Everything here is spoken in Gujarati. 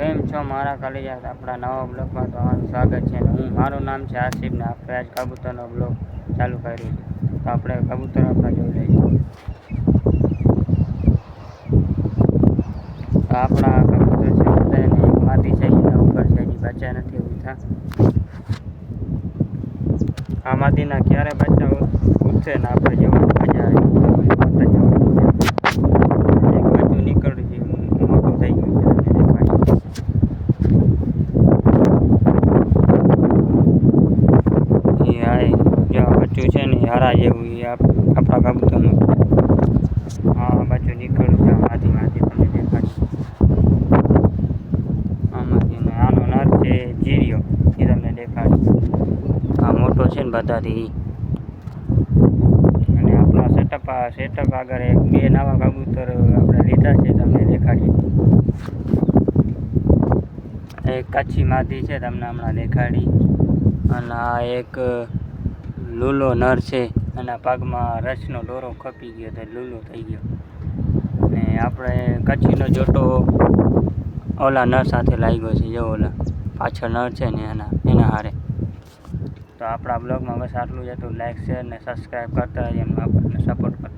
કેમ છો મારા કાલિયા? આપણા નવા બ્લોગમાં તમારું સ્વાગત છે. મારું નામ છે આસિફ ને આપણે આજ કબૂતરનો બ્લોગ ચાલુ કર્યું છે. તો આપણે કબૂતર આપણા જોઈ લઈએ. તો આપણા કબૂતર છે બધાને એક માદી છે, એના ઉપર છે, હજી બચ્ચા નથી ઉઠતા. આ માદીના ક્યારે બચ્ચા ઉઠશે ને આપણે જેવું મજા આવે. એક બચ્ચું નીકળ્યું છે, મોટું થઈ ગયું છે. બચ્ચું છે ને હરા જેવું એ આપણા કબૂતરનું. હા, બચ્ચું નીકળ્યું છે આમાંથી તમને દેખાડ્યું. આમાંથી આનો નર છે જીરિયો, એ તમને દેખાડ્યું. આ મોટો છે ને બધાથી. અને આપણા સેટઅપ આગળ બે નવા કબૂતર આપણે લીધા છે, તમને દેખાડીએ. એક કચ્છી માદી છે, તમને હમણાં દેખાડી. અને આ એક લૂલો નર છે, એના પગમાં રસનો દોરો ખપી ગયો તો લૂલો થઈ ગયો. અને આપણે કચ્છીનો જોટો ઓલા નર સાથે લાગ્યો છે, જો ઓલા પાછળ નર છે ને એના હારે. તો આપણા બ્લોગમાં બસ આટલું જ હતું. લાઈક, શેર ને સબસ્ક્રાઈબ કરતા રહીએ, આપણને સપોર્ટ કરતા.